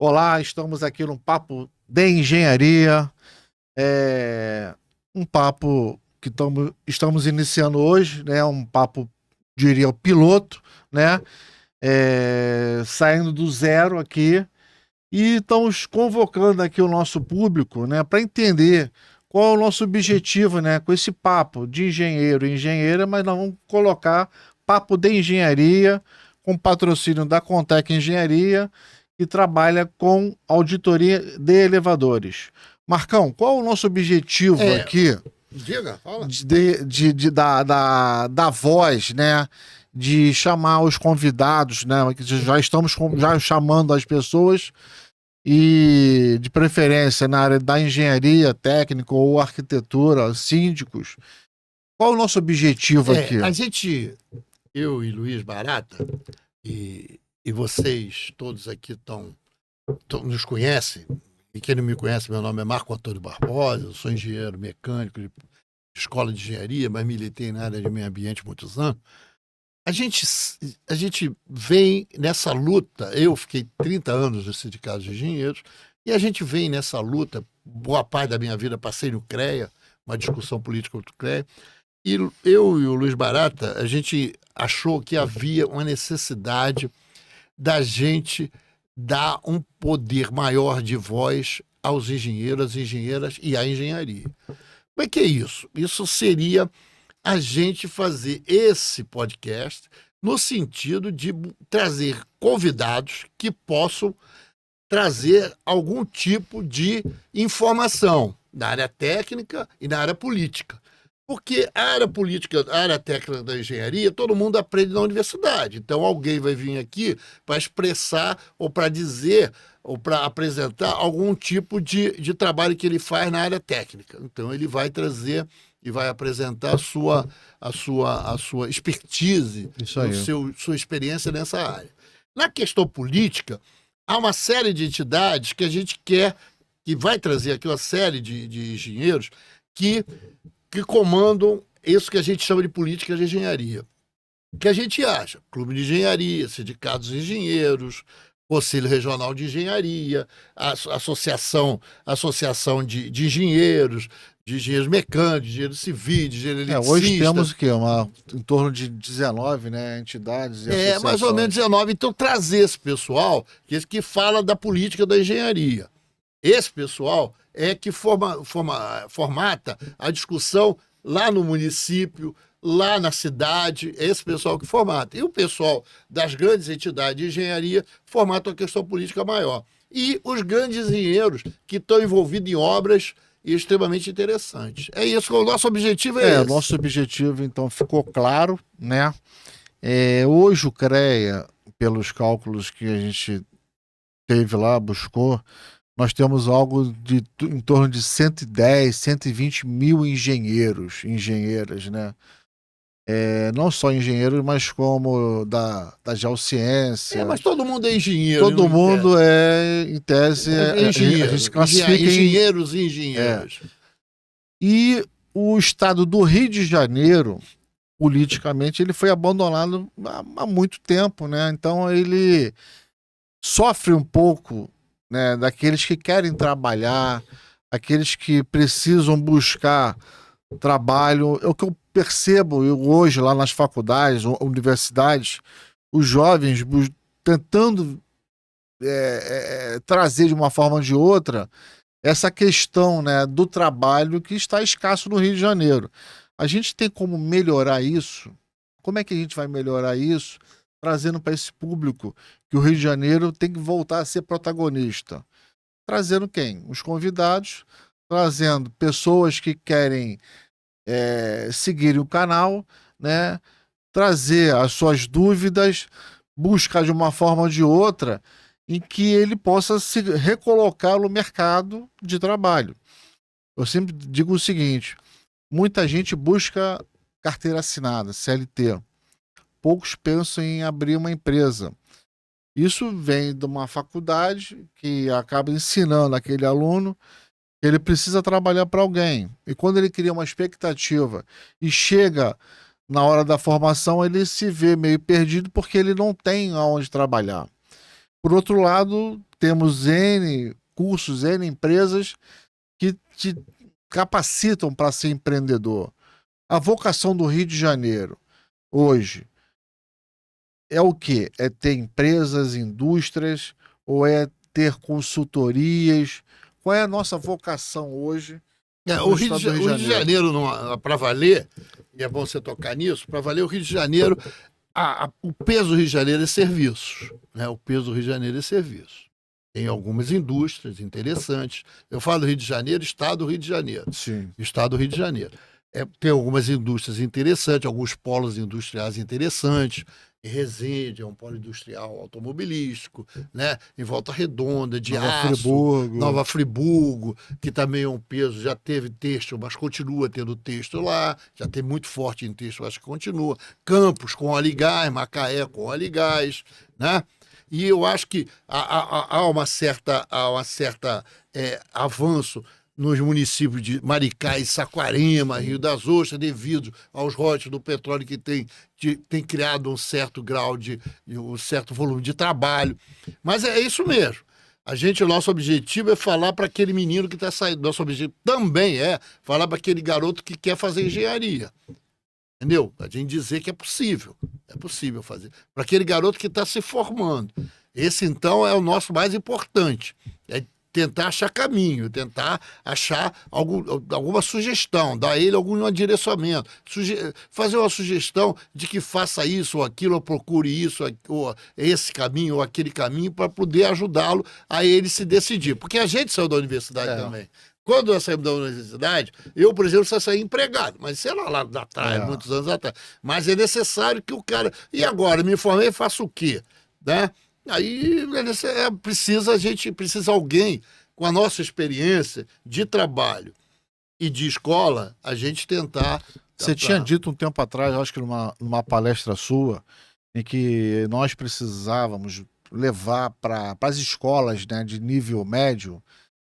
Olá, estamos aqui no Papo de Engenharia, um papo que estamos iniciando hoje, né? Um papo, diria, o piloto, né? Saindo do zero aqui e estamos convocando aqui o nosso público, né? Para entender qual é o nosso objetivo, né? Com esse papo de engenheiro e engenheira, mas nós vamos colocar Papo de Engenharia com patrocínio da Contec Engenharia que trabalha com auditoria de elevadores. Marcão, qual é o nosso objetivo aqui Diga, fala. da voz, né? De chamar os convidados, né? Que já estamos já chamando as pessoas e de preferência na área da engenharia técnica ou arquitetura, síndicos. Qual é o nosso objetivo aqui? Eu e Luiz Barata, e vocês todos aqui nos conhecem, e quem não me conhece, meu nome é Marco Antônio Barbosa, eu sou engenheiro mecânico de escola de engenharia, mas militei na área de meio ambiente há muitos anos. A gente vem nessa luta, eu fiquei 30 anos no Sindicato de Engenheiros, e a gente vem nessa luta, boa parte da minha vida passei no CREA, uma discussão política contra o CREA, e eu e o Luiz Barata, a gente achou que havia uma necessidade da gente dar um poder maior de voz aos engenheiros, às engenheiras e à engenharia. Como é que é isso? Isso seria a gente fazer esse podcast no sentido de trazer convidados que possam trazer algum tipo de informação na área técnica e na área política. Porque a área política, a área técnica da engenharia, todo mundo aprende na universidade. Então, alguém vai vir aqui para expressar ou para dizer ou para apresentar algum tipo de trabalho que ele faz na área técnica. Então, ele vai trazer e vai apresentar a sua expertise, sua experiência nessa área. Na questão política, há uma série de entidades que a gente quer, que vai trazer aqui uma série de engenheiros que comandam isso que a gente chama de política de engenharia. O que a gente acha? Clube de engenharia, sindicatos de engenheiros, Conselho Regional de Engenharia, associação de engenheiros mecânicos, de engenheiros civis, de engenheiros eletricistas. Hoje temos o quê? Em torno de 19, né, entidades e associações. Mais ou menos 19. Então, trazer esse pessoal que fala da política da engenharia. Esse pessoal é que formata a discussão lá no município, lá na cidade, é esse pessoal que formata. E o pessoal das grandes entidades de engenharia formata a questão política maior. E os grandes engenheiros que estão envolvidos em obras extremamente interessantes. É isso, o nosso objetivo é esse. O nosso objetivo, então, ficou claro, né? Hoje o CREA, pelos cálculos que a gente teve lá, buscou, nós temos algo em torno de 110, 120 mil engenheiras, né? Não só engenheiros, mas como da geociência. Mas todo mundo é engenheiro. Todo mundo em tese, engenheiro. A gente classifica engenheiros e engenheiros. E o estado do Rio de Janeiro, politicamente, ele foi abandonado há muito tempo, né? Então ele sofre um pouco, né, daqueles que querem trabalhar, aqueles que precisam buscar trabalho. É o que eu percebo hoje lá nas faculdades, universidades, os jovens tentando trazer de uma forma ou de outra essa questão, né, do trabalho que está escasso no Rio de Janeiro. A gente tem como melhorar isso? Como é que a gente vai melhorar isso? Trazendo para esse público que o Rio de Janeiro tem que voltar a ser protagonista. Trazendo quem? Os convidados, trazendo pessoas que querem seguirem o canal, né? Trazer as suas dúvidas, buscar de uma forma ou de outra em que ele possa se recolocar no mercado de trabalho. Eu sempre digo o seguinte, muita gente busca carteira assinada, CLT. Poucos pensam em abrir uma empresa. Isso vem de uma faculdade que acaba ensinando aquele aluno que ele precisa trabalhar para alguém. E quando ele cria uma expectativa e chega na hora da formação, ele se vê meio perdido porque ele não tem aonde trabalhar. Por outro lado, temos N cursos, N empresas que te capacitam para ser empreendedor. A vocação do Rio de Janeiro, hoje, é o quê? É ter empresas, indústrias, ou é ter consultorias? Qual é a nossa vocação hoje O no Rio estado do Rio O Rio de Janeiro, para valer, e é bom você tocar nisso, para valer o Rio de Janeiro, o peso do Rio de Janeiro é serviços. Né? O peso do Rio de Janeiro é serviços. Tem algumas indústrias interessantes. Eu falo do Rio de Janeiro, Estado do Rio de Janeiro. Sim. Estado do Rio de Janeiro. Tem algumas indústrias interessantes, alguns polos industriais interessantes. Em Resende é um polo industrial automobilístico, né? Em Volta Redonda, de aço, Nova Friburgo, que também é um peso, já teve têxtil, mas continua tendo têxtil lá, já tem muito forte em têxtil, acho que continua. Campos com óleo e gás, Macaé com óleo e gás, né? E eu acho que há uma certa avanço nos municípios de Maricá e Saquarema, Rio das Ostras, devido aos royalties do petróleo que tem criado um certo grau um certo volume de trabalho. Mas é isso mesmo. O nosso objetivo é falar para aquele menino que está saindo. Nosso objetivo também é falar para aquele garoto que quer fazer engenharia. Entendeu? A gente dizer que é possível fazer. Para aquele garoto que está se formando. Esse, então, é o nosso mais importante. É tentar achar caminho, tentar achar alguma sugestão, dar a ele algum direcionamento, fazer uma sugestão de que faça isso ou aquilo, ou procure isso, ou esse caminho ou aquele caminho, para poder ajudá-lo a ele se decidir. Porque a gente saiu da universidade também. Quando nós saímos da universidade, eu, por exemplo, só saí empregado, mas sei lá atrás, muitos anos atrás. Mas é necessário que o cara... E agora, me formei, faço o quê? Né? Aí a gente precisa alguém com a nossa experiência de trabalho e de escola, a gente tentar... Você tinha dito um tempo atrás, acho que numa palestra sua, em que nós precisávamos levar para as escolas, né, de nível médio,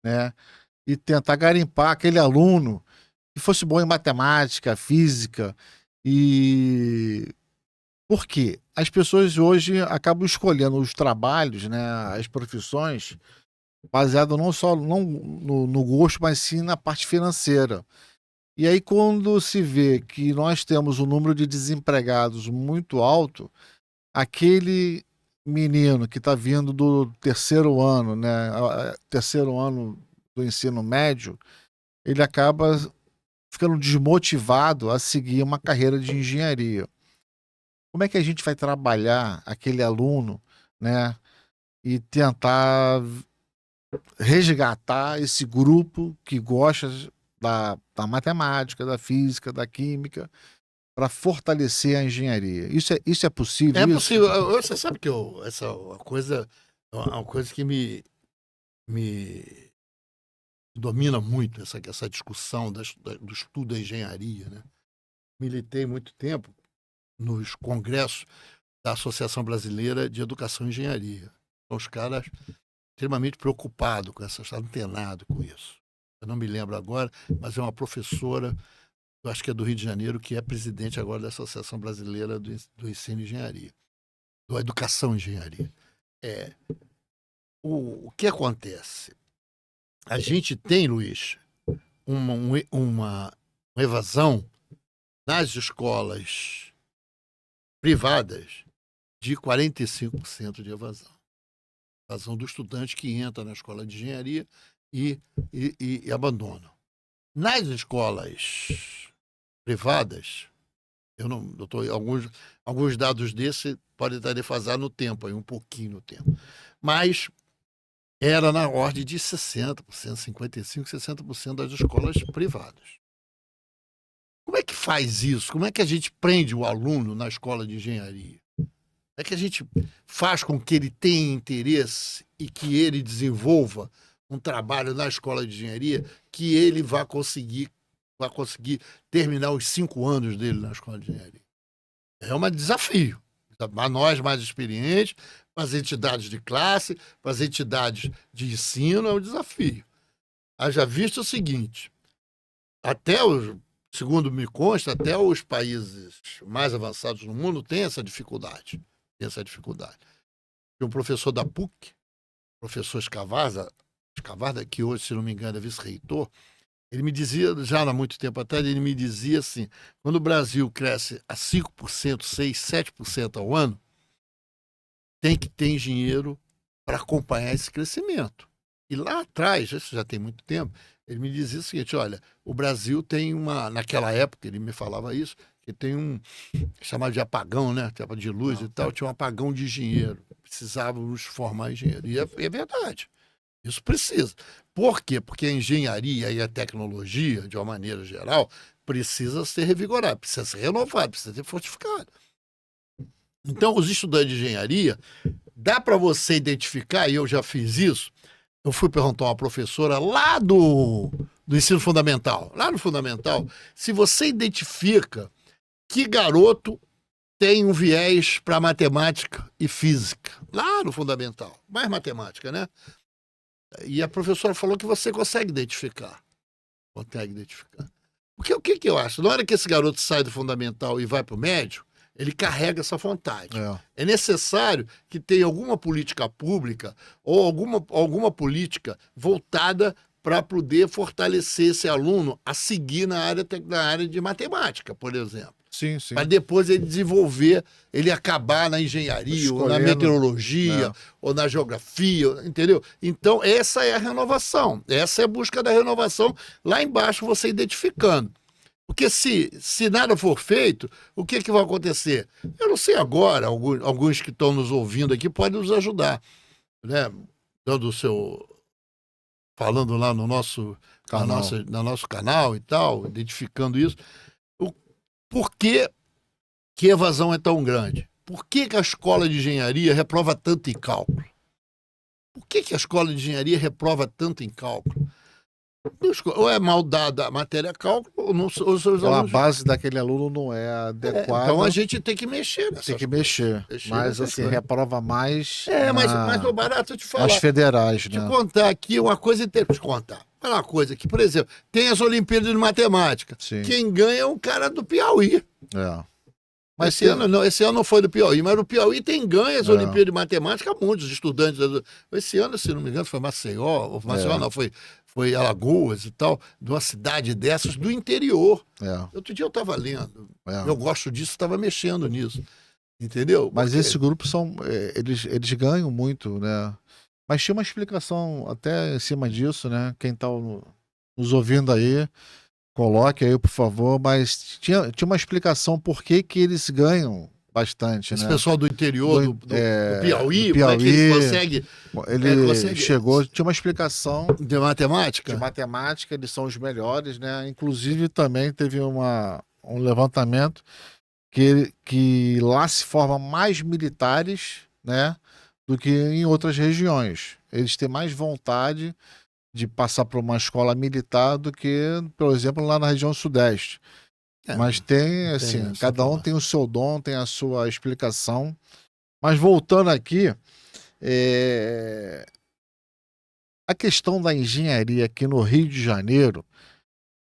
né, e tentar garimpar aquele aluno que fosse bom em matemática, física. E por quê? As pessoas hoje acabam escolhendo os trabalhos, né, as profissões, baseado não só no gosto, mas sim na parte financeira. E aí, quando se vê que nós temos um número de desempregados muito alto, aquele menino que está vindo do terceiro ano, né, terceiro ano do ensino médio, ele acaba ficando desmotivado a seguir uma carreira de engenharia. Como é que a gente vai trabalhar aquele aluno, né, e tentar resgatar esse grupo que gosta da matemática, da física, da química, para fortalecer a engenharia? Isso é possível? É possível. Você sabe que essa é uma coisa que me domina muito, essa discussão do estudo da engenharia. Né? Militei muito tempo nos congressos da Associação Brasileira de Educação e Engenharia. São os caras extremamente preocupados com essa, antenados com isso. Eu não me lembro agora, mas é uma professora, eu acho que é do Rio de Janeiro, que é presidente agora da Associação Brasileira do Ensino e Engenharia, da Educação e Engenharia. O que acontece? A gente tem, Luiz, uma evasão nas escolas privadas de 45% de evasão. Evasão do estudante que entra na escola de engenharia e abandona. Nas escolas privadas, alguns dados desses podem estar defasados no tempo, aí, um pouquinho no tempo. Mas era na ordem de 60%, 55%, 60% das escolas privadas. Como é que faz isso? Como é que a gente prende o aluno na escola de engenharia? Como é que a gente faz com que ele tenha interesse e que ele desenvolva um trabalho na escola de engenharia que ele vai conseguir terminar os 5 anos dele na escola de engenharia? É um desafio. Para nós mais experientes, para as entidades de classe, para as entidades de ensino, é um desafio. Haja visto o seguinte, segundo me consta, até os países mais avançados no mundo têm essa dificuldade. Tem um professor da PUC, professor Escavarda, que hoje, se não me engano, é vice-reitor, ele me dizia, já há muito tempo atrás, ele me dizia assim, quando o Brasil cresce a 5%, 6%, 7% ao ano, tem que ter engenheiro para acompanhar esse crescimento. E lá atrás, isso já tem muito tempo, ele me dizia o seguinte, olha, o Brasil tem naquela época, ele me falava isso, que tem chamado de apagão, né? De luz e tal, tinha um apagão de engenheiro. Precisávamos formar engenheiro. E é verdade. Isso precisa. Por quê? Porque a engenharia e a tecnologia, de uma maneira geral, precisa ser revigorada, precisa ser renovada, precisa ser fortificada. Então, os estudantes de engenharia, dá para você identificar, e eu já fiz isso, eu fui perguntar a uma professora lá do ensino fundamental, lá no fundamental, se você identifica que garoto tem um viés para matemática e física, lá no fundamental, mais matemática, né? E a professora falou que você consegue identificar. Consegue identificar. Porque o que eu acho? Na hora que esse garoto sai do fundamental e vai para o médio, ele carrega essa vontade. É necessário que tenha alguma política pública ou alguma política voltada para poder fortalecer esse aluno a seguir na área de matemática, por exemplo. Sim, sim. Para depois ele desenvolver, ele acabar na engenharia, ou na meteorologia, ou na geografia, entendeu? Então, essa é a renovação. Essa é a busca da renovação, lá embaixo você identificando. Porque se nada for feito, o que vai acontecer? Eu não sei agora, alguns que estão nos ouvindo aqui podem nos ajudar, né? Dando o seu... Falando lá no nosso canal e tal, identificando isso. Por que a evasão é tão grande? Por que a escola de engenharia reprova tanto em cálculo? Por que a escola de engenharia reprova tanto em cálculo? Ou é mal dada a matéria cálculo, ou não, os seus alunos... A base daquele aluno não é adequada. Então a gente tem que mexer nessas Tem que coisas. mexer. Mas assim, reprova mais. Mas o barato eu te falar. As federais, né? Te contar aqui uma coisa interessante. Olha uma coisa aqui, por exemplo, tem as Olimpíadas de Matemática. Sim. Quem ganha é um cara do Piauí. Mas esse ano não foi do Piauí, mas o Piauí tem ganho as Olimpíadas de Matemática, muitos estudantes. Esse ano, se não me engano, foi Maceió, não, foi Alagoas e tal, de uma cidade dessas do interior. Outro dia eu estava lendo, eu gosto disso, estava mexendo nisso, entendeu? Mas esses grupos eles ganham muito, né? Mas tinha uma explicação até em cima disso, né? Quem está nos ouvindo aí, coloque aí, por favor, mas tinha uma explicação por que eles ganham bastante, esse né? pessoal do interior do Piauí, como é que ele consegue... Ele chegou, tinha uma explicação... De matemática? De matemática, eles são os melhores, né? Inclusive também teve um levantamento que lá se forma mais militares, né? Do que em outras regiões. Eles têm mais vontade de passar por uma escola militar do que, por exemplo, lá na região sudeste. Mas tem, assim, cada um tem o seu dom, tem a sua explicação. Mas voltando aqui, a questão da engenharia aqui no Rio de Janeiro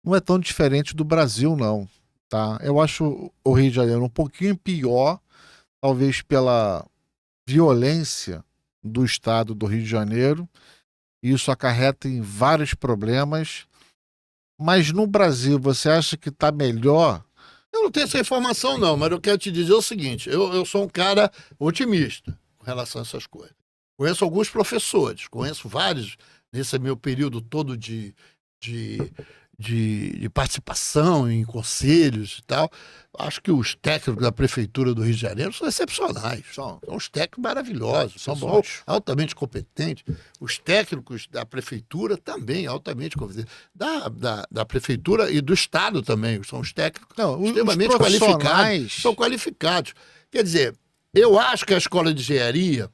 não é tão diferente do Brasil, não. Tá? Eu acho o Rio de Janeiro um pouquinho pior, talvez pela violência do estado do Rio de Janeiro. Isso acarreta em vários problemas. Mas no Brasil, você acha que está melhor? Eu não tenho essa informação, não, mas eu quero te dizer o seguinte: eu sou um cara otimista com relação a essas coisas. Conheço alguns professores, conheço vários nesse meu período todo de participação em conselhos e tal. Acho que os técnicos da Prefeitura do Rio de Janeiro são excepcionais. São os técnicos maravilhosos, são bons, altamente competentes. Os técnicos da Prefeitura também altamente competentes. Da Prefeitura e do Estado também. São os técnicos extremamente qualificados. São qualificados. Quer dizer, eu acho que a escola de engenharia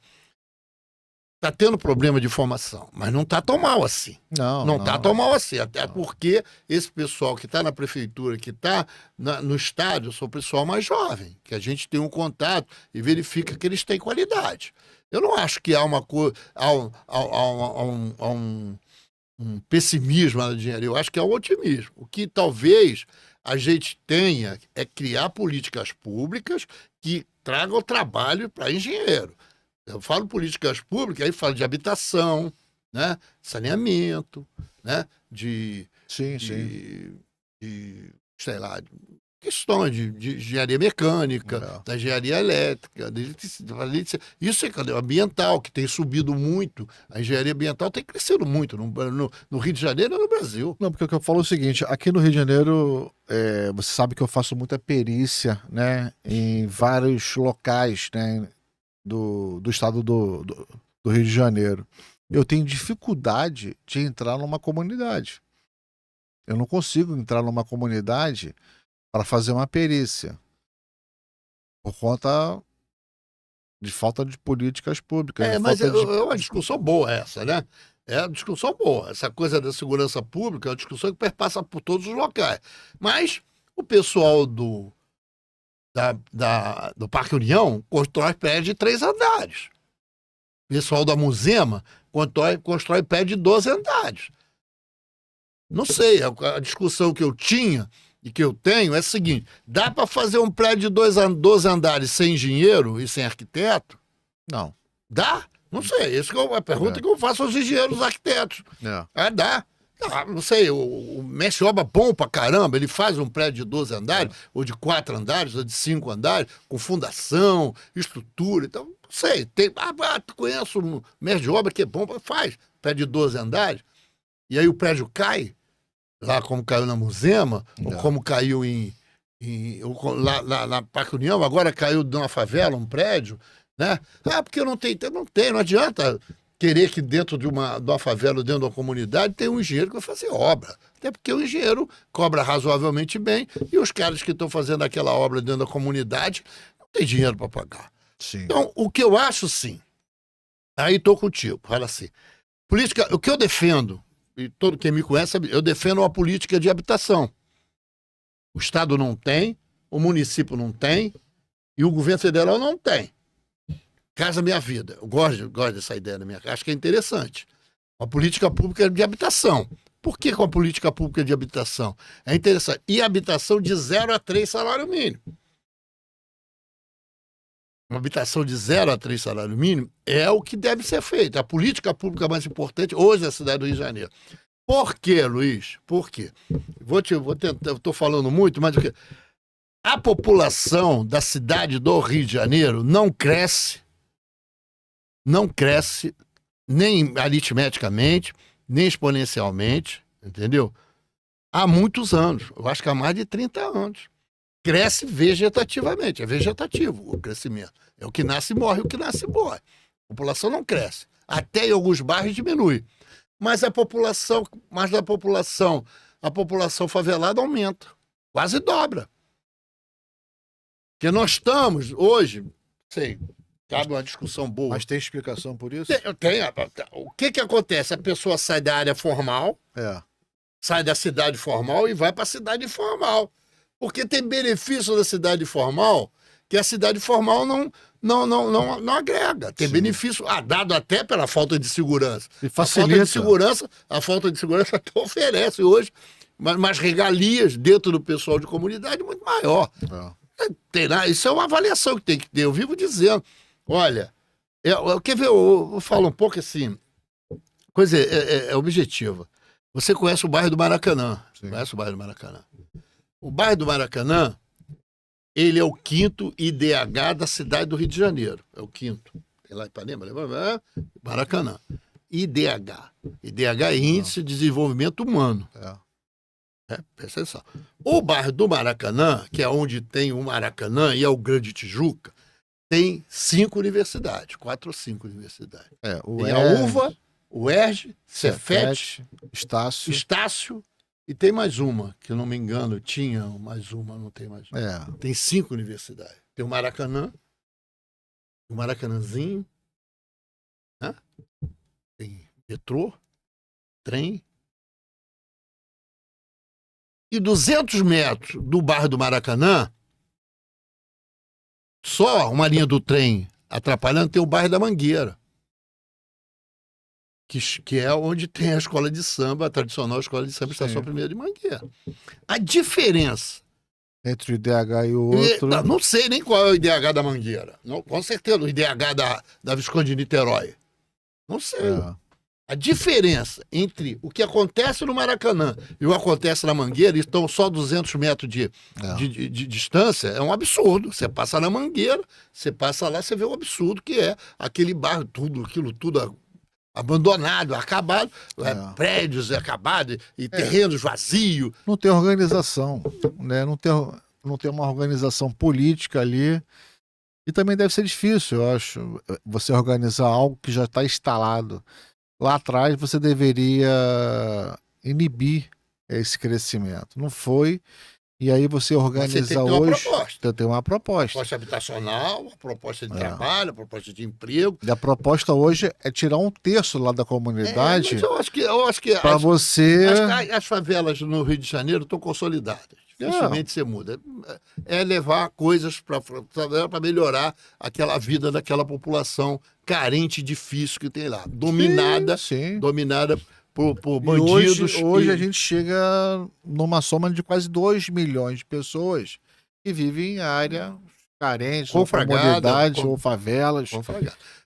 está tendo problema de formação, mas não está tão mal assim. Não está tão mal assim, até porque esse pessoal que está na prefeitura, que está no estádio, são o pessoal mais jovem, que a gente tem um contato e verifica que eles têm qualidade. Eu não acho que há um pessimismo na engenharia, eu acho que é um otimismo. O que talvez a gente tenha é criar políticas públicas que tragam trabalho para engenheiro. Eu falo políticas públicas, aí falo de habitação, né? Saneamento, né? Sim. Sei lá, questões de engenharia mecânica, É. da engenharia elétrica, isso é ambiental, que tem subido muito. A engenharia ambiental tem crescido muito no Rio de Janeiro e no Brasil. Não, porque o que eu falo é o seguinte, aqui no Rio de Janeiro, você sabe que eu faço muita perícia, né, em vários locais, né, do estado do Rio de Janeiro. Eu tenho dificuldade de entrar numa comunidade. Eu não consigo entrar numa comunidade para fazer uma perícia por conta de falta de políticas públicas, de Mas falta de... é uma discussão boa essa, né? É uma discussão boa. Essa coisa da segurança pública é uma discussão que perpassa por todos os locais. Mas o pessoal do Parque União constrói prédio de 3 andares. O pessoal da Muzema constrói prédio de 12 andares. Não sei, a discussão que eu tinha e que eu tenho é a seguinte: dá para fazer um prédio de 12 andares sem engenheiro e sem arquiteto? Não. Dá? Não sei. Essa é a pergunta que eu faço aos engenheiros arquitetos. Dá. Não sei, o mestre obra bom pra caramba, ele faz um prédio de 12 andares, ou de 4 andares, ou de 5 andares, com fundação, estrutura, então, não sei. Tu conhece um mestre de obra que é bom, faz prédio de 12 andares, e aí o prédio cai, lá como caiu na Muzema, ou como caiu lá na Parque União, agora caiu numa favela, um prédio, né? Porque eu não tenho, não adianta querer que dentro de uma favela, dentro de uma comunidade, tem um engenheiro que vai fazer obra. Até porque o engenheiro cobra razoavelmente bem e os caras que estão fazendo aquela obra dentro da comunidade não tem dinheiro para pagar. Sim. Então, o que eu acho, sim, aí estou contigo, fala assim, política, o que eu defendo, e todo quem me conhece, eu defendo uma política de habitação. O Estado não tem, o município não tem e o governo federal não tem. Casa Minha Vida. Eu gosto dessa ideia da minha casa. Acho que é interessante. Uma política pública de habitação. Por que com a política pública de habitação? É interessante. E habitação de 0 a 3 salário mínimo. Uma habitação de 0 a 3 salário mínimo é o que deve ser feito. A política pública mais importante hoje na cidade do Rio de Janeiro. Por quê, Luiz? Por quê? Vou tentar, eu estou falando muito, mas a população da cidade do Rio de Janeiro não cresce nem aritmeticamente, nem exponencialmente, entendeu? Há muitos anos, eu acho que há mais de 30 anos. Cresce vegetativamente, é vegetativo o crescimento. É o que nasce e morre, o que nasce e morre. A população não cresce. Até em alguns bairros diminui. Mas a população favelada aumenta, quase dobra. Porque nós estamos hoje, cabe uma discussão boa. Mas tem explicação por isso? Tem. O que acontece? A pessoa sai da área formal, sai da cidade formal e vai para a cidade informal. Porque tem benefício da cidade formal que a cidade formal não agrega. Tem benefício, dado até pela falta de segurança. E facilita. A falta de segurança até oferece hoje mais regalias dentro do pessoal de comunidade muito maior. Isso é uma avaliação que tem que ter. Eu vivo dizendo, olha, quer ver, eu falo um pouco assim, coisa é objetiva. Você conhece o bairro do Maracanã? Sim. Conhece o bairro do Maracanã? O bairro do Maracanã, ele é o 5º IDH da cidade do Rio de Janeiro. É o 5º. Tem lá em Ipanema, Maracanã. IDH. IDH é Índice de Desenvolvimento Humano. Presta atenção. O bairro do Maracanã, que é onde tem o Maracanã e é o Grande Tijuca, tem 5 universidades, 4 ou 5 universidades. Tem a UVA, o ERJ, Cefet, Estácio, e tem mais uma, que eu não me engano, tinha mais uma, não tem mais uma. Tem 5 universidades. Tem o Maracanã, o Maracanãzinho, né? Tem metrô, trem. E 200 metros do bairro do Maracanã, só uma linha do trem atrapalhando, tem o bairro da Mangueira. Que é onde tem a escola de samba, a tradicional escola de samba, Estação Primeira de Mangueira. A diferença Entre o IDH e o outro. Não sei nem qual é o IDH da Mangueira. Não, com certeza, o IDH da Visconde de Niterói. Não sei. É. A diferença entre o que acontece no Maracanã e o que acontece na Mangueira, e estão só 200 metros de distância, é um absurdo. Você passa na Mangueira, você passa lá, você vê o absurdo que é aquele bairro, aquilo tudo abandonado, acabado, prédios acabados e terrenos vazios. Não tem organização, né? Não tem uma organização política ali. E também deve ser difícil, eu acho, você organizar algo que já está instalado. Lá atrás você deveria inibir esse crescimento. Não foi. E aí você organiza hoje. Tem uma proposta. Proposta habitacional, uma proposta de trabalho, uma proposta de emprego. E a proposta hoje é tirar 1/3 lá da comunidade. Mas eu acho que para você. As favelas no Rio de Janeiro estão consolidadas. Dificilmente você muda. É levar coisas para melhorar aquela vida daquela população carente e difícil que tem lá. Dominada, dominada por bandidos. Hoje a gente chega numa soma de quase 2 milhões de pessoas que vivem em área carente, ou comunidades, ou favelas.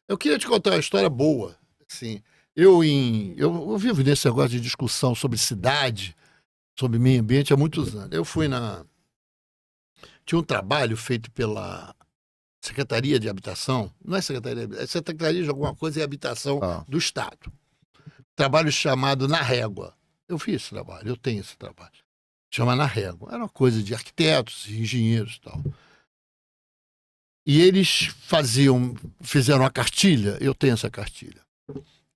Eu queria te contar uma história boa. Assim, eu vivo nesse negócio de discussão sobre cidade, sobre meio ambiente há muitos anos. Eu fui Tinha um trabalho feito pela Secretaria de Habitação, não é Secretaria de alguma coisa, é Habitação do Estado. Trabalho chamado Na Régua. Eu fiz esse trabalho, eu tenho esse trabalho. Chama Na Régua. Era uma coisa de arquitetos e engenheiros e tal. E eles fizeram uma cartilha, eu tenho essa cartilha.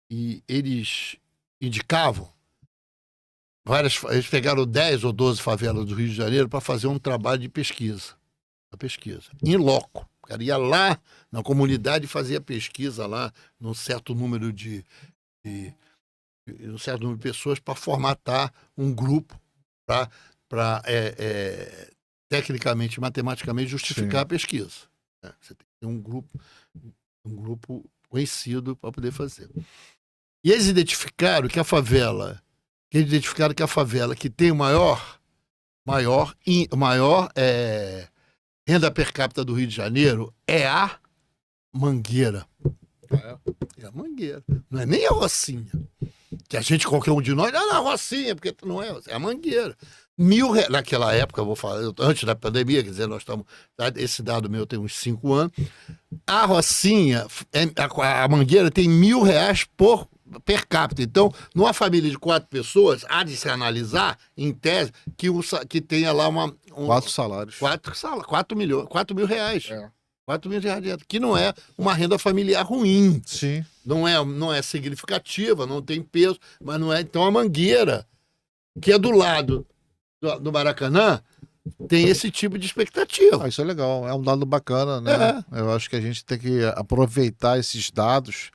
E eles indicavam eles pegaram 10 ou 12 favelas do Rio de Janeiro para fazer um trabalho de pesquisa. Em loco. O cara ia lá na comunidade e fazia pesquisa lá num certo número de pessoas para formatar um grupo para tecnicamente, matematicamente justificar a pesquisa. Você tem que ter um grupo conhecido para poder fazer. E eles identificaram que a favela que tem o maior renda per capita do Rio de Janeiro é a Mangueira. É a Mangueira. Não é nem a Rocinha. Que a gente, qualquer um de nós, não, a Rocinha, porque não é a Mangueira. R$1.000, naquela época, eu vou falar, antes da pandemia, quer dizer, nós estamos. Esse dado meu tem uns 5 anos. A Rocinha, a Mangueira tem R$1.000 per capita. Então, numa família de 4 pessoas, há de se analisar, em tese, que tenha lá 4 salários. 4 mil reais. 4 mil reais, que não é uma renda familiar ruim. Sim. Não é significativa, não tem peso, mas não é. Então, a Mangueira, que é do lado do Maracanã, tem esse tipo de expectativa. Isso é legal, é um dado bacana, né? Eu acho que a gente tem que aproveitar esses dados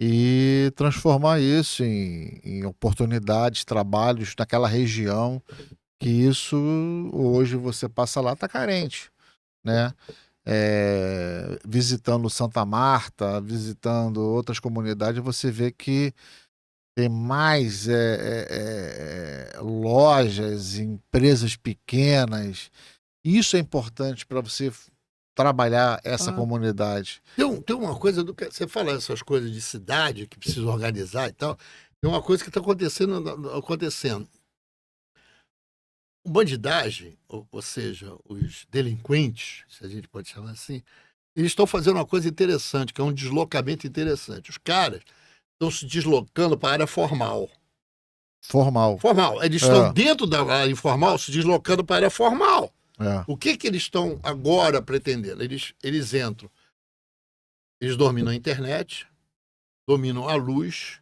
e transformar isso em oportunidades, trabalhos naquela região, que isso hoje você passa lá, tá carente, né? Visitando Santa Marta, visitando outras comunidades, você vê que tem mais lojas, empresas pequenas. Isso é importante para você trabalhar essa comunidade. Tem uma coisa você fala essas coisas de cidade que precisa organizar e tal. Tem uma coisa que está acontecendo. O bandidagem, ou seja, os delinquentes, se a gente pode chamar assim, eles estão fazendo uma coisa interessante, que é um deslocamento interessante. Os caras estão se deslocando para a área formal. Formal. Eles estão dentro da área informal, se deslocando para a área formal. O que eles estão agora pretendendo? Eles entram, eles dominam a internet, dominam a luz,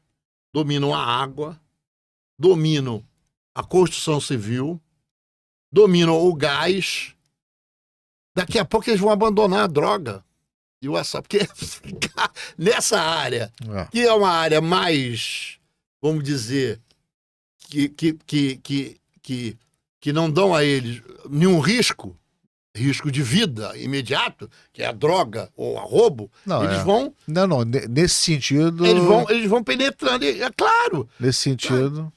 dominam a água, dominam a construção civil, dominam o gás. Daqui a pouco eles vão abandonar a droga e o açúcar, porque nessa área, que é uma área mais, vamos dizer, que não dão a eles nenhum risco de vida imediato, que é a droga ou a roubo, vão... Não, nesse sentido... Eles vão penetrando, é claro. Nesse sentido...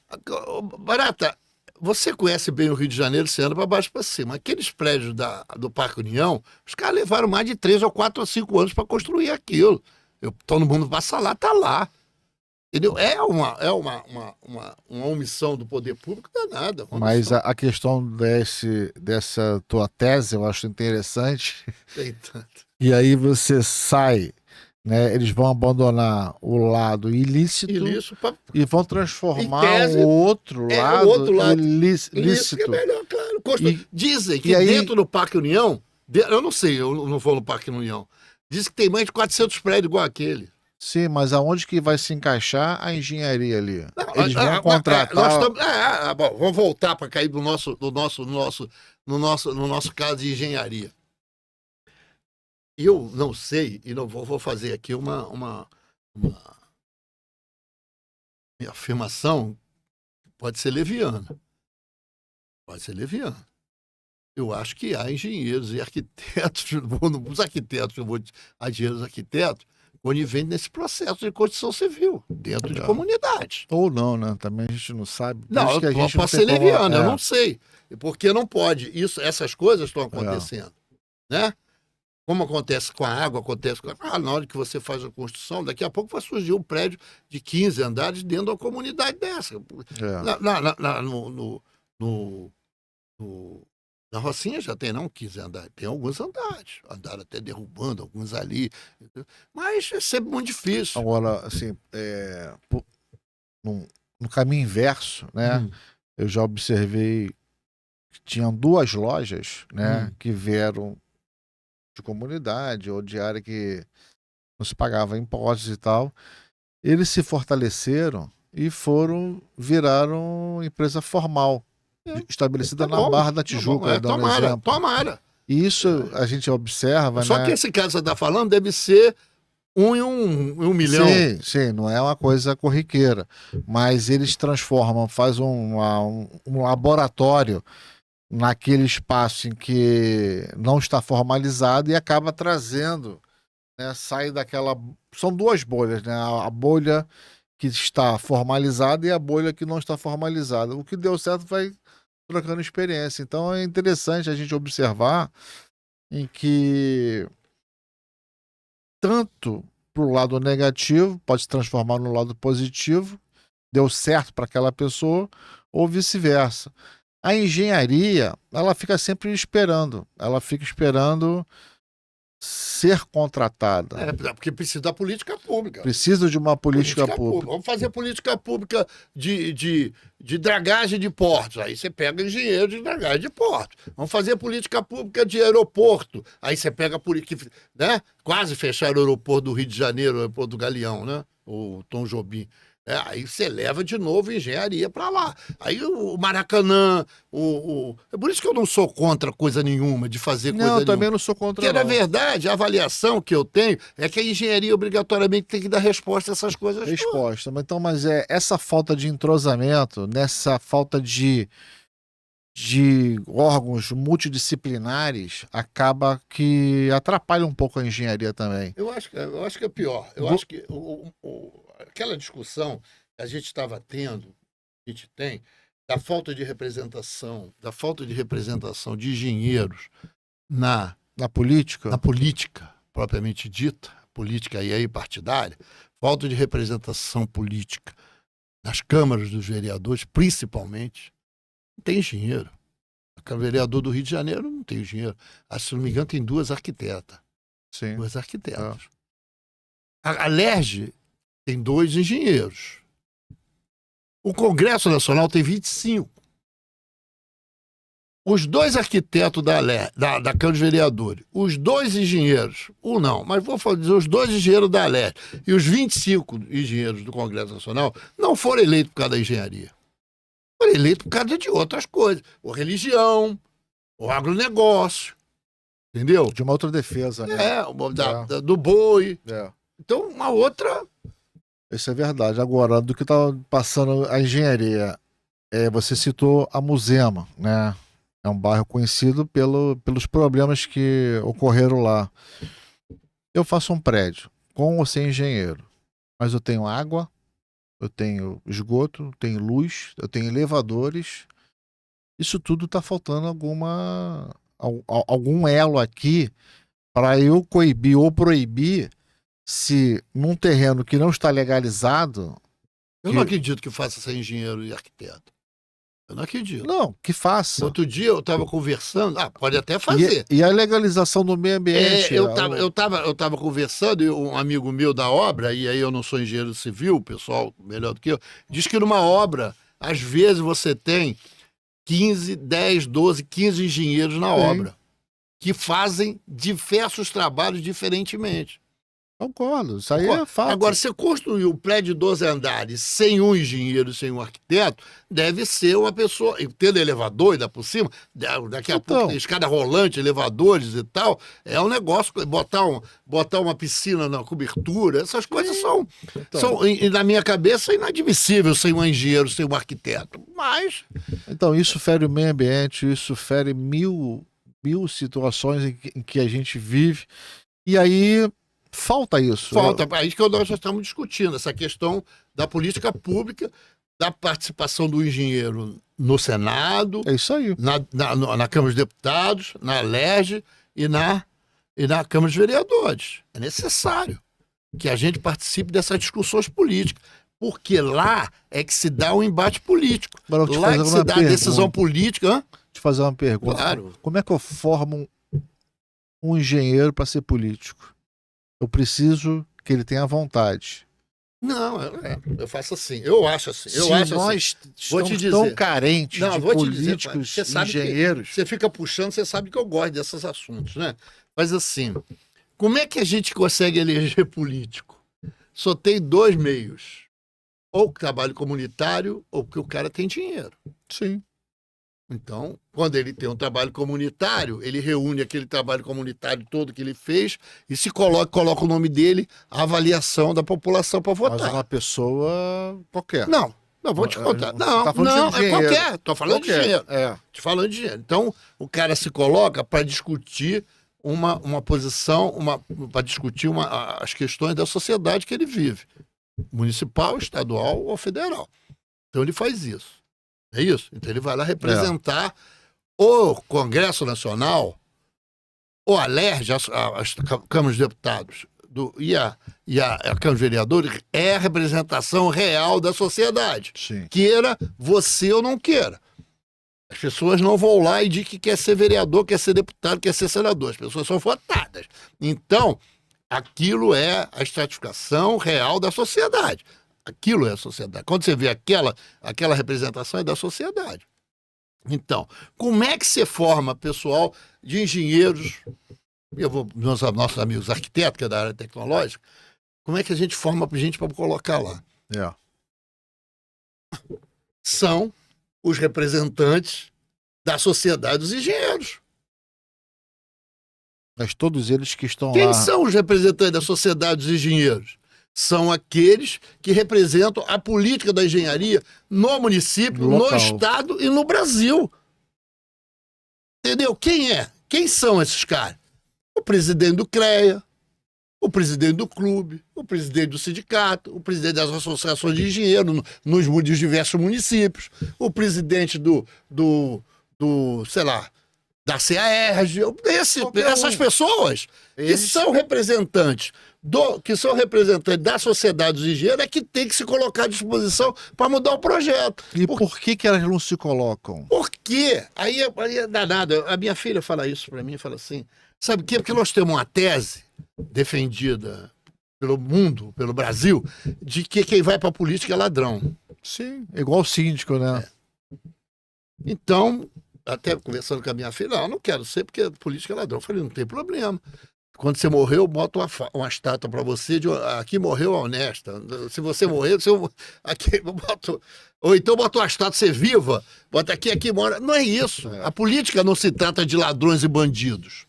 Barata, você conhece bem o Rio de Janeiro, você anda para baixo para cima. Aqueles prédios do Parque União, os caras levaram mais de 3 ou 4 ou 5 anos para construir aquilo. Todo mundo passa lá, tá lá. Entendeu? Uma omissão do poder público danada. Mas a questão dessa tua tese eu acho interessante. Tem tanto. E aí você sai, né? Eles vão abandonar o lado ilícito e vão transformar o outro lado ilícito. Isso que é melhor, claro. Dizem que dentro do Parque União, eu não sei, eu não vou no Parque União, diz que tem mais de 400 prédios igual aquele. Sim, mas aonde que vai se encaixar a engenharia ali? Eles vão contratar... Bom, vamos voltar para cair no nosso caso de engenharia. Eu não sei, e não vou fazer aqui uma afirmação que pode ser leviana. Pode ser leviana. Eu acho que há engenheiros e arquitetos, os arquitetos, engenheiros arquitetos, coniventes nesse processo de construção civil, dentro de comunidades. Ou não, né? Também a gente não sabe. Não, pode ser leviano, eu não sei. Porque não pode. Essas coisas estão acontecendo. Né? Como acontece com a água, na hora que você faz a construção, daqui a pouco vai surgir um prédio de 15 andares dentro de uma comunidade dessa. Na Rocinha já tem, não 15 andares, tem alguns andares. Andaram até derrubando alguns ali. Mas é sempre muito difícil. Agora, assim, no caminho inverso, né? Eu já observei que tinham 2 lojas, né? Que vieram de comunidade ou de área que não se pagava impostos e tal. Eles se fortaleceram e viraram empresa formal. Estabelecida na Barra da Tijuca, dando exemplo. Tomara. E isso a gente observa, Só que esse caso que você está falando deve ser 1 em 1 milhão. Sim, não é uma coisa corriqueira. Mas eles transformam, faz um laboratório naquele espaço em que não está formalizado e acaba trazendo, né, sai daquela... São 2 bolhas, né? A bolha que está formalizada e a bolha que não está formalizada. O que deu certo vai trocando experiência. Então é interessante a gente observar em que tanto para o lado negativo pode se transformar no lado positivo, deu certo para aquela pessoa, ou vice-versa. A engenharia, ela fica sempre esperando. Ela fica esperando ser contratada. Porque precisa da política pública. Precisa de uma política pública. Vamos fazer política pública de dragagem de portos. Aí você pega engenheiro de dragagem de portos. Vamos fazer política pública de aeroporto. Aí você pega política, né? Quase fecharam o aeroporto do Rio de Janeiro, o aeroporto do Galeão, né? O Tom Jobim. Aí você leva de novo engenharia para lá. Aí o Maracanã, É por isso que eu não sou contra coisa nenhuma, de fazer coisa nenhuma. Não, também não sou contra. Porque, na verdade, a avaliação que eu tenho é que a engenharia obrigatoriamente tem que dar resposta a essas coisas. Mas essa falta de entrosamento, nessa falta de órgãos multidisciplinares, acaba que atrapalha um pouco a engenharia também. Eu acho que é pior. Acho que aquela discussão que a gente estava tendo, a gente tem, da falta de representação de engenheiros na política propriamente dita, política e aí partidária, falta de representação política nas câmaras dos vereadores, principalmente. Não tem engenheiro. O vereador do Rio de Janeiro não tem engenheiro. Se não me engano, tem 2 arquitetas. Sim. 2 arquitetas. A LERJ tem 2 engenheiros. O Congresso Nacional tem 25. Os 2 arquitetos da Câmara dos Vereadores, os 2 engenheiros, mas vou dizer os 2 engenheiros da LERJ e os 25 engenheiros do Congresso Nacional não foram eleitos por causa da engenharia. Foram eleitos por causa de outras coisas. Ou religião, ou agronegócio. Entendeu? De uma outra defesa, né? Do boi. É. Então, uma outra... Isso é verdade. Agora, do que está passando a engenharia, você citou a Muzema, né? É um bairro conhecido pelos problemas que ocorreram lá. Eu faço um prédio, com ou sem engenheiro, mas eu tenho água, eu tenho esgoto, eu tenho luz, eu tenho elevadores, Isso tudo está faltando algum elo aqui para eu coibir ou proibir se num terreno que não está legalizado. Eu não acredito que faça ser engenheiro e arquiteto. Eu não acredito. Não, que faça. Outro dia eu estava conversando, pode até fazer. E a legalização do meio ambiente? Eu tava conversando, e um amigo meu da obra, e aí eu não sou engenheiro civil, o pessoal melhor do que eu, diz que numa obra, às vezes você tem 15, 10, 12, 15 engenheiros na obra, que fazem diversos trabalhos diferentemente. Concordo, isso aí é fato. Agora, você construir um prédio de 12 andares sem um engenheiro, sem um arquiteto, deve ser uma pessoa, tendo elevador ainda por cima, daqui a pouco tem escada rolante, elevadores e tal, é um negócio, botar uma piscina na cobertura, essas coisas são, na minha cabeça, inadmissível sem um engenheiro, sem um arquiteto. Mas... Então, isso fere o meio ambiente, isso fere mil situações em que a gente vive, e aí... Falta isso. Falta, aí que nós já estamos discutindo, essa questão da política pública, da participação do engenheiro no Senado, é isso aí. Na Câmara dos Deputados, na LERJ e na Câmara dos Vereadores. É necessário que a gente participe dessas discussões políticas, porque lá é que se dá o embate político. Lá é que se dá a decisão política. Deixa eu te fazer uma pergunta. Claro. Como é que eu formo um engenheiro para ser político? Eu preciso que ele tenha vontade. Não, eu faço assim. Eu acho assim. Nós estamos tão carentes de políticos, engenheiros... Você fica puxando, você sabe que eu gosto desses assuntos, né? Mas assim, como é que a gente consegue eleger político? Só tem dois meios. Ou o trabalho comunitário, ou porque o cara tem dinheiro. Sim. Então, quando ele tem um trabalho comunitário, ele reúne aquele trabalho comunitário todo que ele fez e se coloca o nome dele, a avaliação da população para votar. Mas uma pessoa qualquer. Não, vou te contar. Não, tá falando de é qualquer. Estou falando de dinheiro. Tô falando de dinheiro. Então, o cara se coloca para discutir uma posição, para discutir as questões da sociedade que ele vive. Municipal, estadual ou federal. Então, ele faz isso. É isso? Então ele vai lá representar o Congresso Nacional, ou a LERJ, as câmaras de deputados e a Câmara de Vereadores, é a representação real da sociedade. Sim. Queira você ou não queira. As pessoas não vão lá e dizem que quer ser vereador, quer ser deputado, quer ser senador. As pessoas são votadas. Então, aquilo é a estratificação real da sociedade. Aquilo é a sociedade. Quando você vê aquela representação, é da sociedade. Então, como é que você forma pessoal de engenheiros, nossos amigos arquitetos, que é da área tecnológica, como é que a gente forma gente para colocar lá? São os representantes da sociedade dos engenheiros. Mas todos eles que estão lá... Quem são os representantes da sociedade dos engenheiros? São aqueles que representam a política da engenharia no município, no estado e no Brasil. Entendeu? Quem são esses caras? O presidente do CREA, o presidente do clube, o presidente do sindicato, o presidente das associações de engenheiros nos diversos municípios, o presidente sei lá, da CAERJ, essas pessoas que são representantes da sociedade dos engenheiros, é que tem que se colocar à disposição para mudar o projeto. E por que elas não se colocam? Porque aí é danado. A minha filha fala isso para mim, fala assim, sabe o quê? Porque nós temos uma tese defendida pelo mundo, pelo Brasil, de que quem vai para a política é ladrão. Sim, igual o síndico, né? Então, até conversando com a minha filha, eu não quero ser porque a política é ladrão. Eu falei, não tem problema. Quando você morreu, eu boto uma estátua para você, aqui morreu a honesta. Se você morrer, aqui eu boto... Ou então boto uma estátua, você viva, bota aqui mora. Não é isso. A política não se trata de ladrões e bandidos.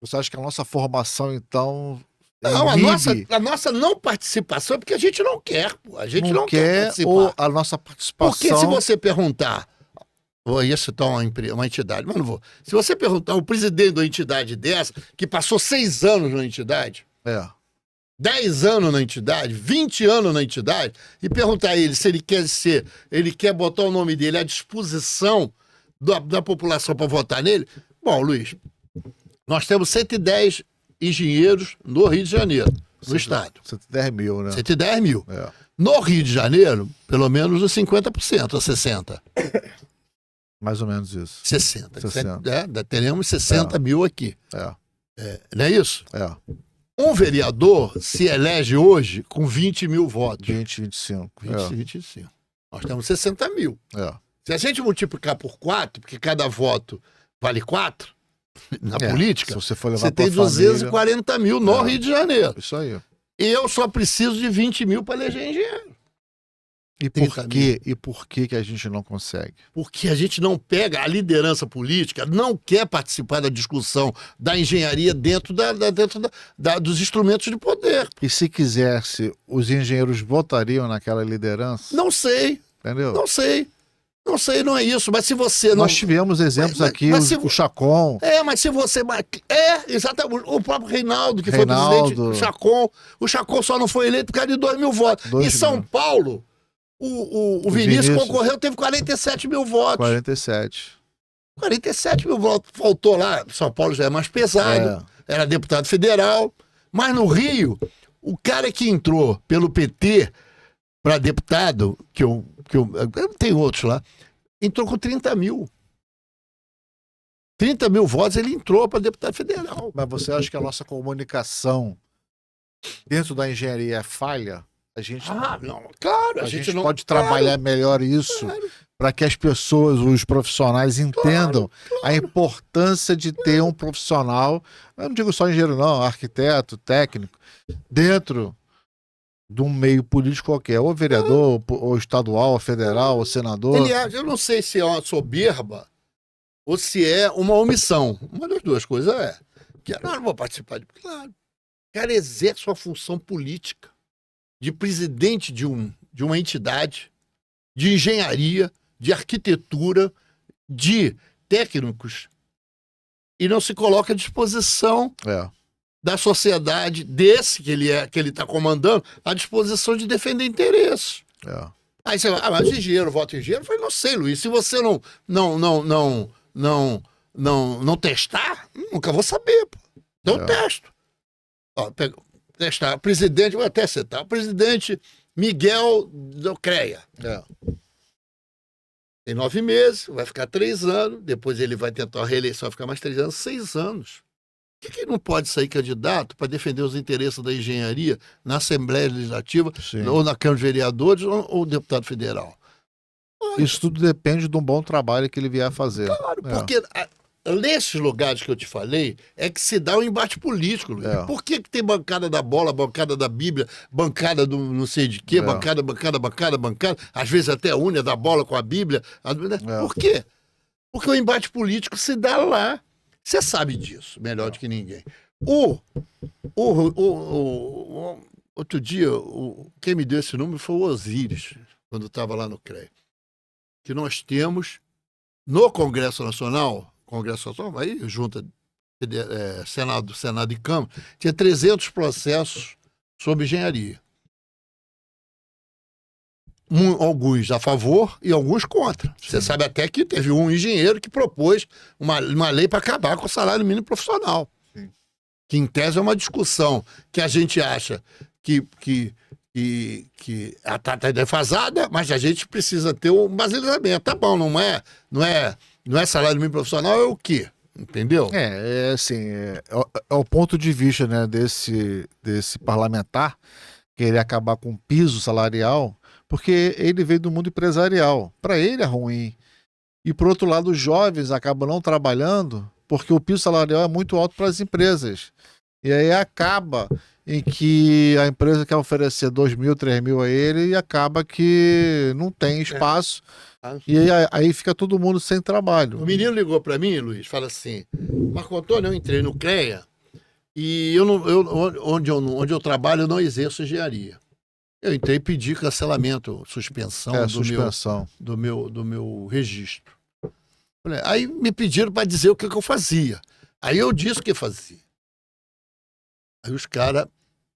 Você acha que a nossa formação, então... Não, a nossa não participação é porque a gente não quer, pô. A gente não quer participar. Ou a nossa participação... Porque se você perguntar... Vou ia citar uma entidade, mas não vou. Se você perguntar o presidente da entidade dessa, que passou 6 anos na entidade, 10 anos na entidade, 20 anos na entidade, e perguntar a ele se ele quer botar o nome dele à disposição da população para votar nele. Bom, Luiz, nós temos 110 engenheiros no Rio de Janeiro, no estado. 110 mil, né? 110 mil. É. No Rio de Janeiro, pelo menos os 50%, ou 60%. Mais ou menos isso. 60. 60. Teremos 60 mil aqui. Não é isso? É. Um vereador se elege hoje com 20 mil votos. 20, 25. 25. Nós temos 60 mil. É. Se a gente multiplicar por 4, porque cada voto vale 4, na política, se você for levar você tem 240 mil no Rio de Janeiro. Isso aí. Eu só preciso de 20 mil para eleger engenheiro. E por que a gente não consegue? Porque a gente não pega, a liderança política não quer participar da discussão da engenharia dentro dos instrumentos de poder. E se quisesse, os engenheiros votariam naquela liderança? Não sei. Entendeu? Não sei. Não sei, não é isso. Mas se você não... Nós tivemos exemplos aqui, o Chacon. Mas se você... exatamente. O próprio Reinaldo, que foi presidente do Chacon. O Chacon só não foi eleito por causa de 2 mil votos. Em São Paulo... O Vinícius concorreu, teve 47 mil votos. 47 mil votos. Faltou lá. São Paulo já é mais pesado. Era deputado federal. Mas no Rio, o cara que entrou pelo PT para deputado, eu tenho outros lá, entrou com 30 mil. 30 mil votos, ele entrou para deputado federal. Mas você acha que a nossa comunicação dentro da engenharia é falha? A gente, não, claro, a gente não pode trabalhar melhor isso para que as pessoas, os profissionais, entendam a importância de ter um profissional, eu não digo só engenheiro não, arquiteto, técnico, dentro de um meio político qualquer, ou vereador, ou estadual, ou federal, ou senador. Aliás, eu não sei se é uma soberba ou se é uma omissão. Uma das duas coisas é que eu não vou participar de... Claro, o cara exerce uma função política de presidente de uma entidade, de engenharia, de arquitetura, de técnicos, e não se coloca à disposição da sociedade desse que ele está comandando, à disposição de defender interesses. Aí você vai, mas engenheiro, voto engenheiro? Eu falei, não sei, Luiz, se você não testar, nunca vou saber. Pô. Então eu testo. Testar. Presidente, vou até citar, o presidente Miguel do CREA. Tem 9 meses, vai ficar 3 anos, depois ele vai tentar a reeleição, vai ficar mais 3 anos, 6 anos. Por que ele não pode sair candidato para defender os interesses da engenharia na Assembleia Legislativa, ou na Câmara de Vereadores, ou deputado federal? Isso tudo depende de um bom trabalho que ele vier a fazer. Claro, porque... nesses lugares que eu te falei, é que se dá um embate político, Luiz. Por que tem bancada da bola, bancada da Bíblia, bancada do não sei de quê, bancada, às vezes até une da bola com a Bíblia. Por quê? Porque o embate político se dá lá. Você sabe disso, melhor do que ninguém. Outro dia, quem me deu esse número foi o Osíris, quando estava lá no CREA. Que nós temos no Congresso Nacional, aí junta Senado e Câmara, tinha 300 processos sobre engenharia. Alguns a favor e alguns contra. Você sabe até que teve um engenheiro que propôs uma lei para acabar com o salário mínimo profissional. Que, em tese, é uma discussão que a gente acha que está defasada, mas a gente precisa ter um basilamento. Tá bom, não é salário mínimo profissional, é o quê? Entendeu? É o ponto de vista, né, desse parlamentar querer acabar com o piso salarial, porque ele veio do mundo empresarial. Para ele é ruim. E, por outro lado, os jovens acabam não trabalhando porque o piso salarial é muito alto para as empresas. E aí acaba em que a empresa quer oferecer 2 mil, 3 mil a ele e acaba que não tem espaço. E aí fica todo mundo sem trabalho. O menino ligou para mim, Luiz, fala assim, Marco Antônio, eu entrei no CREA e onde eu trabalho eu não exerço engenharia. Eu entrei e pedi cancelamento, suspensão, do meu registro. Aí me pediram para dizer o que eu fazia. Aí eu disse o que fazia. Aí os caras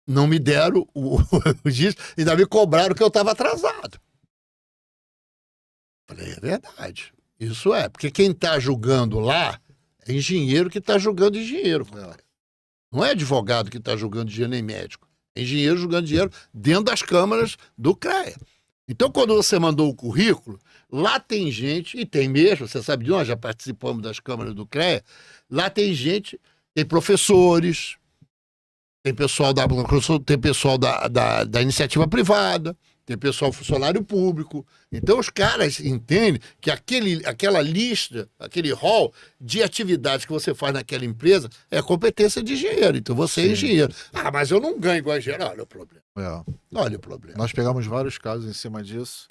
não me deram o registro e ainda me cobraram que eu estava atrasado. Falei, é verdade. Isso é, porque quem está julgando lá é engenheiro que está julgando engenheiro. Não é advogado que está julgando dinheiro nem médico. É engenheiro julgando dinheiro dentro das câmaras do CREA. Então, quando você mandou o currículo, lá tem gente, e tem mesmo, você sabe de nós já participamos das câmaras do CREA, lá tem gente, tem professores, tem pessoal da iniciativa privada, tem pessoal funcionário público. Então, os caras entendem que aquela lista, aquele rol de atividades que você faz naquela empresa é competência de engenheiro. Então, você é engenheiro. Ah, mas eu não ganho igual engenheiro. Olha o problema. Olha o problema. Nós pegamos vários casos em cima disso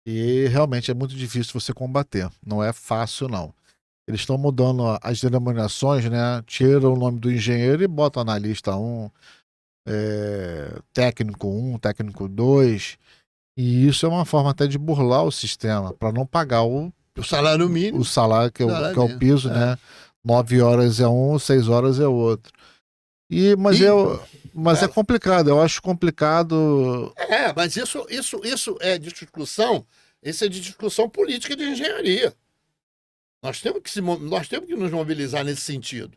e realmente é muito difícil você combater. Não é fácil, não. Eles estão mudando as denominações, né? Tiram o nome do engenheiro e botam analista 1, técnico 1, técnico 2. E isso é uma forma até de burlar o sistema, para não pagar o salário mínimo. O salário que é o piso, né? 9 horas é um, 6 horas é outro. Mas é complicado, eu acho complicado. Mas isso é de discussão, isso é de discussão política de engenharia. Nós temos que nos mobilizar nesse sentido.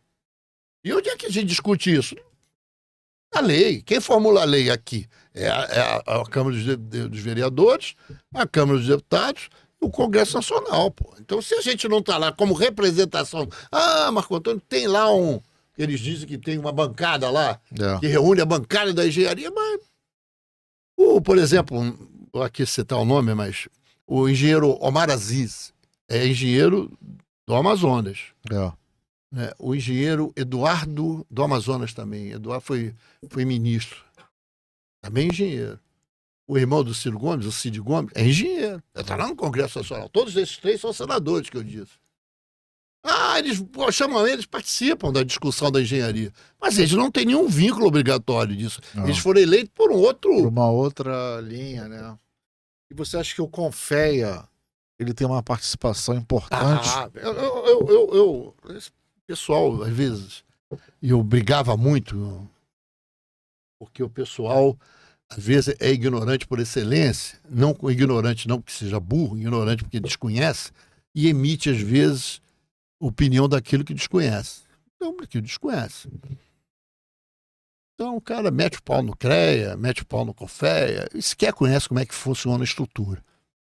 E onde é que a gente discute isso? A lei. Quem formula a lei aqui? É a Câmara dos Vereadores, a Câmara dos Deputados e o Congresso Nacional. Pô. Então, se a gente não está lá como representação... Marco Antônio, tem lá eles dizem que tem uma bancada lá, que reúne a bancada da engenharia, mas... por exemplo, vou aqui citar o nome, mas o engenheiro Omar Aziz é engenheiro do Amazonas. O engenheiro Eduardo do Amazonas também. Eduardo foi ministro. Também engenheiro. O irmão do Ciro Gomes, o Cid Gomes, é engenheiro. Está lá no Congresso Nacional. Todos esses 3 são senadores, que eu disse. Eles participam da discussão da engenharia. Mas eles não têm nenhum vínculo obrigatório disso. Não. Eles foram eleitos por uma outra linha, né? E você acha que o Confea ele tem uma participação importante? Esse pessoal, às vezes, eu brigava muito, porque o pessoal, às vezes, é ignorante por excelência, não ignorante não porque seja burro, ignorante porque desconhece, e emite, às vezes, opinião daquilo que desconhece. Então, porque desconhece. Então, o cara mete o pau no CREA, mete o pau no Confea, e sequer conhece como é que funciona a estrutura.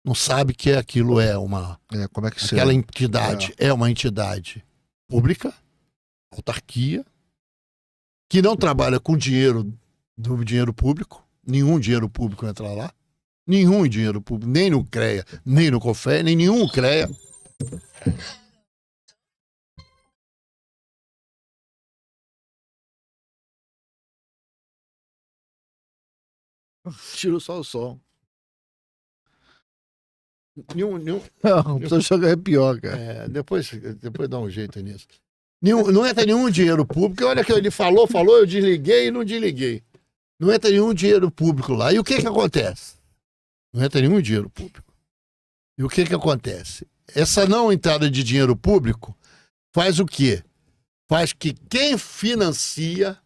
Não sabe que aquilo é uma... como é que aquela entidade é uma entidade pública, autarquia, que não trabalha com dinheiro público, nenhum dinheiro público entra lá, nenhum dinheiro público, nem no CREA, nem no Confea, nem nenhum CREA. Tira só o som. Não precisa jogar pior, cara. Depois dá um jeito nisso. Não entra nenhum dinheiro público. Olha que ele falou, eu desliguei e não desliguei. Não entra nenhum dinheiro público lá. E o que acontece? Não entra nenhum dinheiro público. E o que acontece? Essa não entrada de dinheiro público faz o quê? Faz que quem financia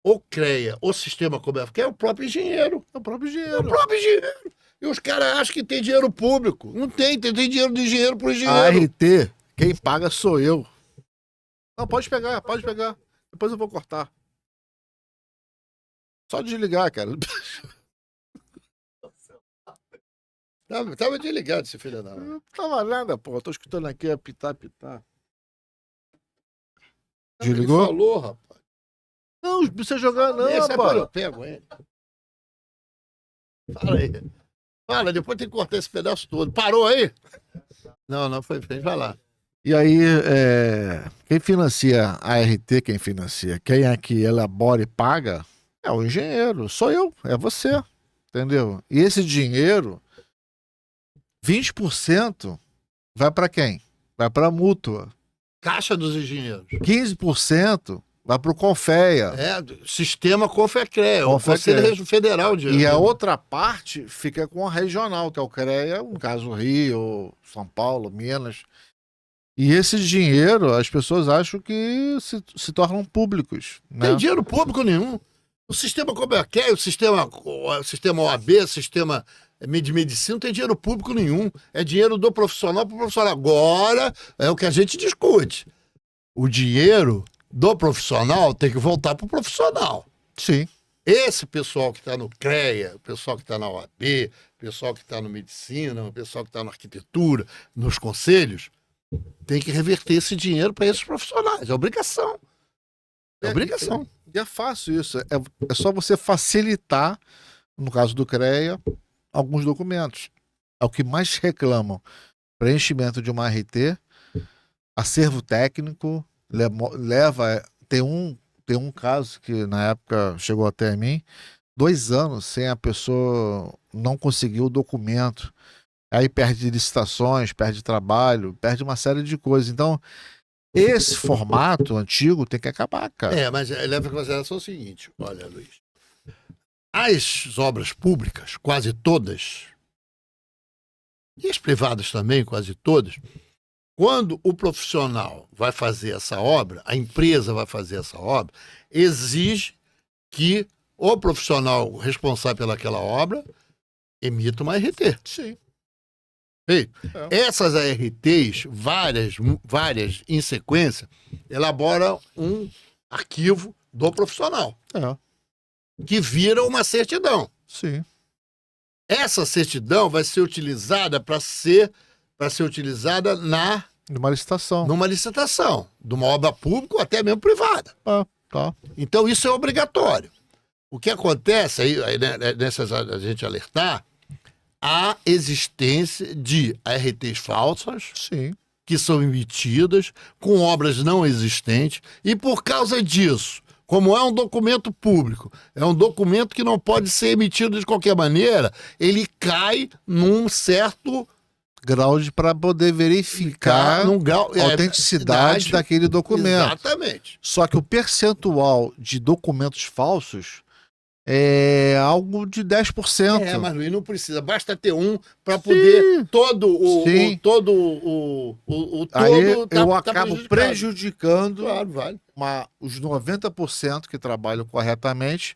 o CREA, o sistema comercial, que é o próprio engenheiro. E os caras acham que tem dinheiro público. Não tem dinheiro de engenheiro pro engenheiro. A ART, quem paga sou eu. Não, pode pegar. Depois eu vou cortar. Só desligar, cara. Tava desligado esse filho da... Não tava nada, pô. Tô escutando aqui apitar. Desligou? Ele falou, rapaz. Não, não precisa jogar não, rapaz. Eu pego ele. Fala aí. Fala, depois tem que cortar esse pedaço todo. Parou aí? Não foi frente, vai lá. E aí, quem financia a ART, quem é que elabora e paga, é o engenheiro, sou eu, é você, entendeu? E esse dinheiro, 20% vai para quem? Vai para a mútua. Caixa dos engenheiros. 15% vai para o Confea. Sistema Confecrea, o Conselho Federal de... E a outra parte fica com a regional, que é o CREA, no caso Rio, São Paulo, Minas. E esse dinheiro, as pessoas acham que se tornam públicos. Né? Tem dinheiro público nenhum. O sistema Confecrea, o sistema OAB, o sistema de medicina não tem dinheiro público nenhum. É dinheiro do profissional para o profissional. Agora é o que a gente discute. O dinheiro do profissional tem que voltar para o profissional. Sim. Esse pessoal que está no CREA, o pessoal que está na OAB, o pessoal que está no medicina, o pessoal que está na arquitetura, nos conselhos, tem que reverter esse dinheiro para esses profissionais. É obrigação. É obrigação. E é fácil isso. É só você facilitar, no caso do CREA, alguns documentos. É o que mais reclamam. Preenchimento de uma RT, acervo técnico, leva... Tem um caso que na época chegou até a mim, 2 anos sem a pessoa não conseguir o documento. Aí perde licitações, perde trabalho, perde uma série de coisas. Então, esse formato antigo tem que acabar, cara. Mas leva em consideração o seguinte, olha, Luiz. As obras públicas, quase todas, e as privadas também, quase todas, quando o profissional vai fazer essa obra, a empresa vai fazer essa obra, exige que o profissional responsável pelaquela obra emita uma RT. Sim. Essas ARTs, várias em sequência, elaboram um arquivo do profissional, que vira uma certidão. Sim. Essa certidão vai ser utilizada para ser utilizada Numa licitação. numa licitação, de uma obra pública ou até mesmo privada. Tá. Então isso é obrigatório. O que acontece, aí nessas a gente alertar, a existência de ARTs falsas, Sim. que são emitidas com obras não existentes, e por causa disso, como é um documento público, é um documento que não pode ser emitido de qualquer maneira, ele cai num certo grau para poder verificar a autenticidade daquele documento. Exatamente. Todo que o percentual de documentos falsos é algo de 10%. Mas Luiz, não precisa. Basta ter um para poder todo Aí eu acabo prejudicando Claro, vale. Os 90% que trabalham corretamente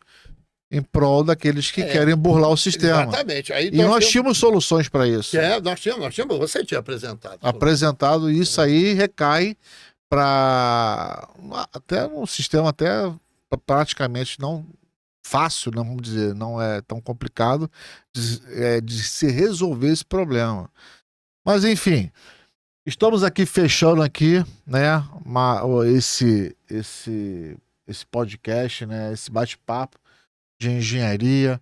em prol daqueles que querem burlar o sistema. Exatamente. Aí nós tínhamos soluções para isso. Nós tínhamos, você tinha apresentado. Isso aí recai para até um sistema até praticamente não fácil, não vamos dizer, não é tão complicado de se resolver esse problema. Mas enfim, estamos aqui fechando aqui, né, esse podcast, né, esse bate-papo de engenharia.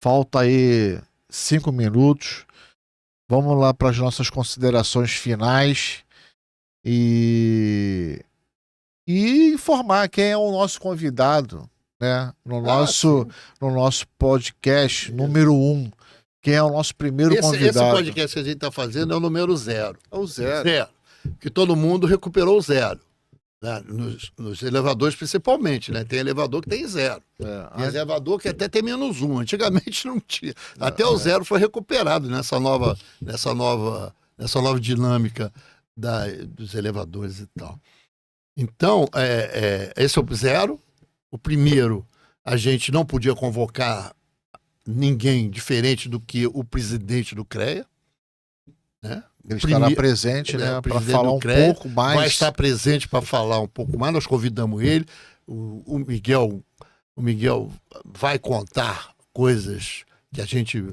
Falta aí 5 minutos. Vamos lá para as nossas considerações finais e informar quem é o nosso convidado, né? No nosso podcast número 1. Quem é o nosso primeiro convidado? Esse podcast que a gente está fazendo é o número 0. É o 0. Porque todo mundo recuperou o 0. Né? Nos elevadores, principalmente, né? Tem elevador que tem 0. Tem elevador que até tem -1. Antigamente não tinha. Até o 0 foi recuperado nessa nova dinâmica dos elevadores e tal. Então, esse é o 0. O primeiro, a gente não podia convocar ninguém diferente do que o presidente do CREA. Né? Ele estará presente, né, para falar um pouco mais. Vai estar presente para falar um pouco mais. Nós convidamos ele. O Miguel vai contar coisas que a gente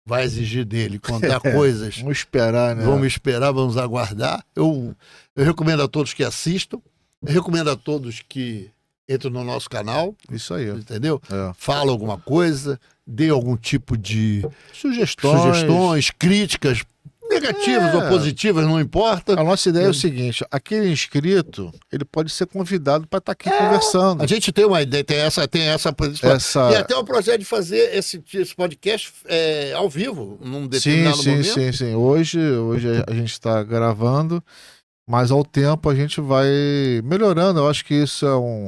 vai exigir dele, contar coisas. Vamos esperar, né? Vamos esperar, vamos aguardar. Eu recomendo a todos que assistam. Eu recomendo a todos que entrem no nosso canal. Isso aí. Entendeu? Fala alguma coisa, dê algum tipo de sugestões, críticas, negativas ou positivas, não importa. A nossa ideia é o seguinte: aquele inscrito, ele pode ser convidado para estar aqui conversando. A gente tem uma ideia, tem essa tem até o projeto de fazer esse podcast ao vivo, num determinado momento. Sim. Hoje a gente está gravando, mas ao tempo a gente vai melhorando. Eu acho que isso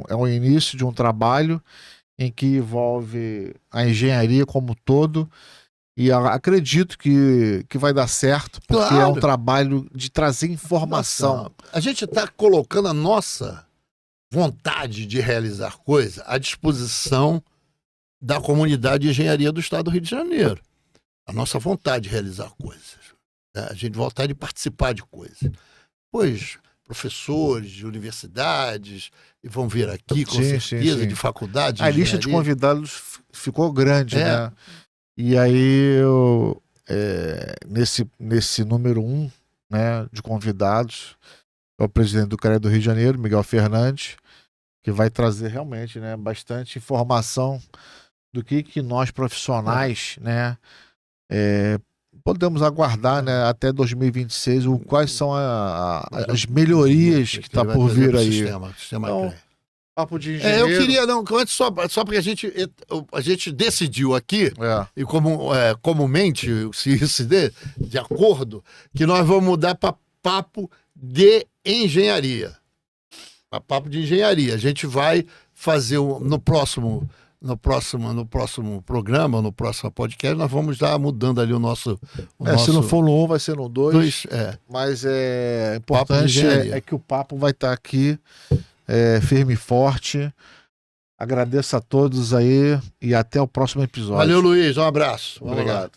é um início de um trabalho em que envolve a engenharia como um todo. E acredito que vai dar certo, porque é um trabalho de trazer informação. A gente está colocando a nossa vontade de realizar coisa à disposição da comunidade de engenharia do Estado do Rio de Janeiro. a nossa vontade de realizar coisas, né? A gente vontade de participar de coisas. Pois professores de universidades vão vir aqui, com certeza, de faculdade. A lista de convidados ficou grande, né? E aí, nesse número 1, né, de convidados, é o presidente do CREA do Rio de Janeiro, Miguel Fernandes, que vai trazer realmente, né, bastante informação do que nós profissionais, né, podemos aguardar, né, até 2026, quais são as melhorias que está por vir aí. Sistema então, papo de engenheiro. Eu queria, antes só porque a gente decidiu aqui, e comumente, se isso de acordo, que nós vamos mudar para papo de engenharia. Para papo de engenharia. A gente vai fazer no próximo programa, no próximo podcast, nós vamos estar mudando ali o nosso... Se não for no 1, vai ser no 2. Mas importante que o papo vai estar aqui, firme e forte. Agradeço a todos aí e até o próximo episódio. Valeu, Luiz. Um abraço. Obrigado.